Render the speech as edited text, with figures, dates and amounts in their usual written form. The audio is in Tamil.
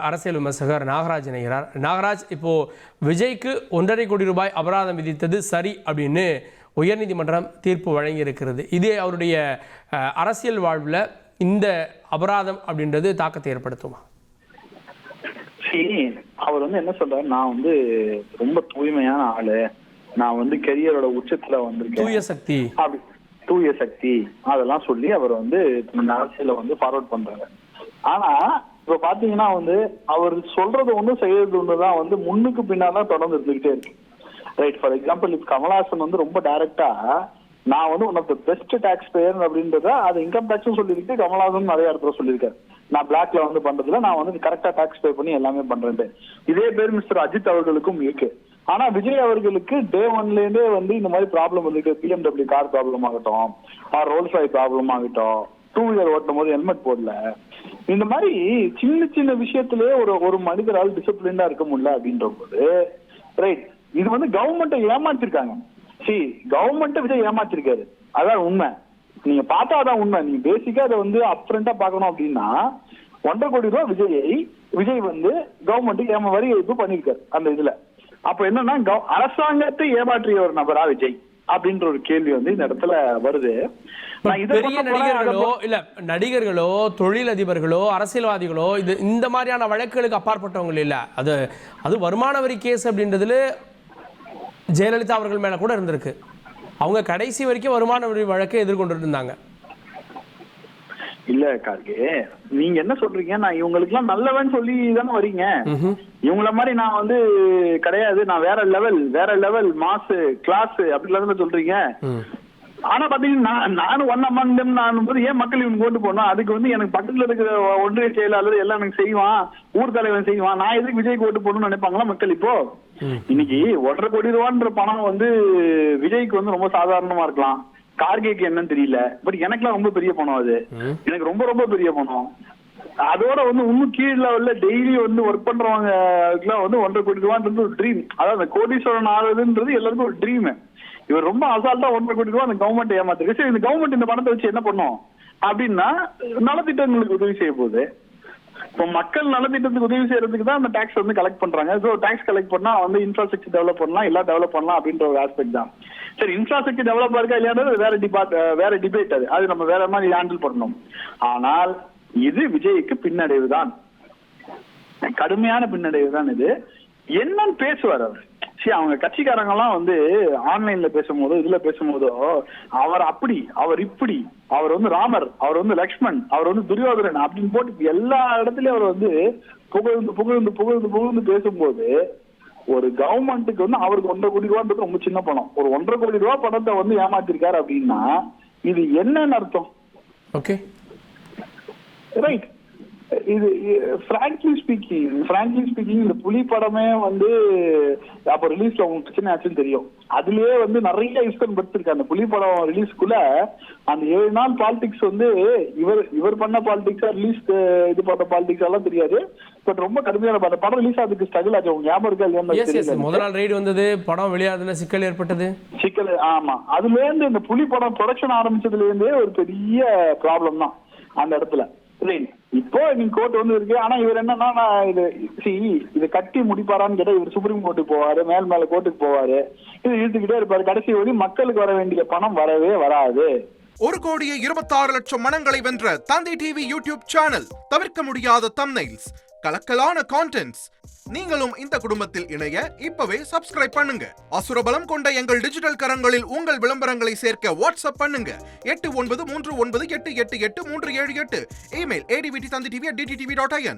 அரசியல் விமர்சகர் நாகராஜ் இணைகிறார். நாகராஜ், இப்போ விஜய்க்கு 1.5 கோடி ரூபாய் அபராதம் விதித்தது சரி அப்படின்னு உயர்நீதிமன்றம் தீர்ப்பு வழங்கி இருக்கிறது. இதே அவருடைய அரசியல் வாழ்வில் இந்த அபராதம் அப்படின்றது தாக்கத்தை ஏற்படுத்துமா? அவர் என்ன சொல்றாரு, நான் ரொம்ப தூய்மையான ஆளு, நான் கெரியரோட உச்சத்துல வந்திருக்கேன், தூய சக்தி அதெல்லாம் சொல்லி அவர் அரசியல ஃபார்வர்ட் பண்றாரு. ஆனா இப்ப பாத்தீங்கன்னா அவர் சொல்றது ஒண்ணு செய்யறது ஒண்ணுதான் முன்னுக்கு பின்னாதான் தொடர்ந்து இருந்துகிட்டே இருக்கு. ரைட், ஃபார் எக்ஸாம்பிள் இப்ப கமல்ஹாசன் ரொம்ப டைரக்டா நான் one of the best tax payer அப்படின்றத அது இன்கம் டாக்ஸும் சொல்லியிருக்கு, கமல்ஹாசன் நிறைய இடத்துல சொல்லியிருக்காரு. நான் பிளாக்ல பண்றதுல நான் கரெக்டா டாக்ஸ் பே பண்ணி எல்லாமே பண்றேன். இதே பேர் மிஸ்டர் அஜித் அவர்களுக்கும் இருக்கு. ஆனா விஜய் அவர்களுக்கு டே ஒன்ல இருந்தே இந்த மாதிரி ப்ராப்ளம் இருக்கு. BMW கார் ப்ராப்ளம் ஆகட்டும், ரோல்ஸ் ராய் ப்ராப்ளம் ஆகட்டும், 2 வீலர் ஓட்டும் போது ஹெல்மெட் போடல, இந்த மாதிரி சின்ன சின்ன விஷயத்திலே ஒரு மனிதரால் டிசிப்ளின்டா இருக்க முடியல அப்படின்ற போது, ரைட், இது கவர்மெண்ட்டை ஏமாத்திருக்காங்க. கவர்மெண்ட் விஜய் ஏமாத்திருக்காரு, அதான் உண்மை. நீங்க பார்த்தாதான் உண்மை. நீங்க பேசிக்கா அதை அப்ரண்டா பாக்கணும் அப்படின்னா 1.5 கோடி ரூபாய் விஜய் கவர்மெண்ட்டுக்கு வரி இது பண்ணிருக்காரு அந்த இதுல. அப்ப என்னன்னா அரசாங்கத்தை ஏமாற்றிய ஒரு நபரா விஜய் அப்படின்ற ஒரு கேள்வி இந்த இடத்துல வருது. பெரிய நடிகர்களோ இல்ல நடிகர்களோ தொழிலதிபர்களோ அரசியல்வாதிகளோ இந்த மாதிரியான வழக்குகளுக்கு அப்பாற்பட்டவங்க இல்ல. அது வருமான வரி கேஸ் அப்படின்றதுல ஜெயலலிதா அவர்கள் மேல கூட இருந்திருக்கு. அவங்க கடைசி வரைக்கும் வருமான வரி வழக்கை எதிர்கொண்டு இருந்தாங்க. இல்ல கார்கே, நீங்க என்ன சொல்றீங்க, நான் இவங்களுக்கு எல்லாம் நல்லவன் சொல்லி தானே வரீங்க. இவங்கள மாதிரி நான் கிடையாது, நான் வேற லெவல் மாஸ் கிளாஸ் அப்படிலாம் சொல்றீங்க. ஆனா பாத்தீங்கன்னா நானும் ஒன் அமங் தெம் நான் ஏன் மக்கள் இவங்க கொண்டு போனோம், அதுக்கு எனக்கு பக்கத்துல இருக்கிற ஒன்றிய செயலாளர் எல்லாம் எனக்கு செய்வான், ஊர் தலைவன் செய்வான், நான் எதுக்கு விஜய்க்கு ஓட்டு போடணும்னு நினைப்பாங்களா மக்கள்? இப்போ இன்னைக்கு 1.5 கோடி ரூபான்ற பணம் விஜய்க்கு ரொம்ப சாதாரணமா இருக்கலாம், கார்கேக்கு என்னன்னு தெரியல. பட் எனக்குலாம் ரொம்ப பெரிய பணம், அது எனக்கு ரொம்ப ரொம்ப பெரிய பணம். அதோட இன்னும் கீழ் லெவல்ல டெய்லி ஒர்க் பண்றவங்க 1.5 கோடி ரூபான்றது ஒரு ட்ரீம். அதாவது அந்த கோடீஸ்வரன் ஆகுதுன்றது எல்லாருக்கும் ஒரு ட்ரீம். இவர் ரொம்ப அசால்ட்டா 1.5 கோடி ரூபாய் அந்த கவர்மெண்ட் ஏமாத்திருக்கு. சரி, இந்த கவர்மெண்ட் இந்த பணத்தை வச்சு என்ன பண்ணும் அப்படின்னா நலத்திட்டங்களுக்கு உதவி செய்ய போகுது. இப்போ மக்கள் நலத்திட்டத்துக்கு உதவி செய்யறதுக்கு தான் அந்த டாக்ஸ் கலெக்ட் பண்றாங்க. ஸோ டாக்ஸ் கலெக்ட் பண்ணா இன்ஃப்ராஸ்ட்ரக்சர் டெவலப் பண்ணலாம், எல்லாம் டெவலப் பண்ணலாம் அப்படின்ற ஒரு ஆஸ்பெக்ட் தான். சரி, இன்ஃப்ராஸ்ட்ரக்சர் டெவலப் இருக்கா இல்லையான்றது வேற டிபேட். அது நம்ம வேற மாதிரி ஹேண்டில் பண்ணணும். ஆனால் இது விஜய்க்கு பின்னடைவு தான், கடுமையான பின்னடைவு தான். இது என்னன்னு பேசுவார் அவர். சரி, அவங்க கட்சிக்காரங்க எல்லாம் ஆன்லைன்ல பேசும்போதோ இதுல பேசும்போதோ அவர் அப்படி, அவர் இப்படி, அவர் ராமர், அவர் லக்ஷ்மண், அவர் துரியோதரன் அப்படின்னு போட்டு எல்லா இடத்துலயும் அவர் புகழ்ந்து புகழ்ந்து புகழ்ந்து புகழ்ந்து பேசும்போது ஒரு கவர்மெண்ட்டுக்கு அவருக்கு 1.5 கோடி ரூபான்றது ரொம்ப சின்ன பணம். ஒரு 1.5 கோடி ரூபாய் பணத்தை ஏமாத்திருக்காரு அப்படின்னா இது என்னன்னு அர்த்தம்? Okay, right. இது frankly speaking இந்த புலி படமே அப்ப ரிலீஸ்ல உங்களுக்கு பிரச்சனை ஆச்சுன்னு தெரியும். அதுலயே நிறைய இஷ்டம் படுத்திருக்கு. அந்த புலி படம் ரிலீஸ்க்குள்ள அந்த 7 நாள் பாலிடிக்ஸ் இவர் பண்ண பாலிடிக்ஸா, ரிலீஸ் இது பண்ண பாலிடிக்ஸ் எல்லாம் தெரியாது. பட் ரொம்ப கடுமையான படம் ரிலீஸ் ஆகுதுக்கு ஸ்ட்ரகிள் ஆச்சு. உங்க ஞாபகம் இருக்கா இல்லையா? முதல் நாள் ரைடு வந்தது, படம் வெளியாதுல சிக்கல் ஏற்பட்டது. ஆமா, அதுல இருந்து இந்த புலி படம் ப்ரொடக்ஷன் ஆரம்பிச்சதுல இருந்தே ஒரு பெரிய ப்ராப்ளம் தான் அந்த இடத்துல. இப்போ நீங்க கோர்ட் இருக்கு. ஆனா இவர் என்னன்னா இது கட்டி முடிப்பாரான்னு கேட்டா இவர் சுப்ரீம் கோர்ட்டுக்கு போவாரு, மேல கோர்ட்டுக்கு போவாரு, இது இழுத்துக்கிட்டே இருப்பாரு. கடைசி வரைக்கும் மக்களுக்கு வர வேண்டிய பணம் வரவே வராது. 1,26,00,000 மனங்களை வென்ற தந்தி டிவி யூடியூப் சேனல், தவிர்க்க முடியாத தம்ப்நெயில்ஸ், கலக்கலான கான்டென்ட்ஸ். நீங்களும் இந்த குடும்பத்தில் இணைய இப்பவே சப்ஸ்கிரைப் பண்ணுங்க. அசுரபலம் கொண்ட எங்கள் டிஜிட்டல் கரங்களில் உங்கள் விளம்பரங்களை சேர்க்க வாட்ஸ்அப் பண்ணுங்க. 8939888378. Email advttv@dttv.in.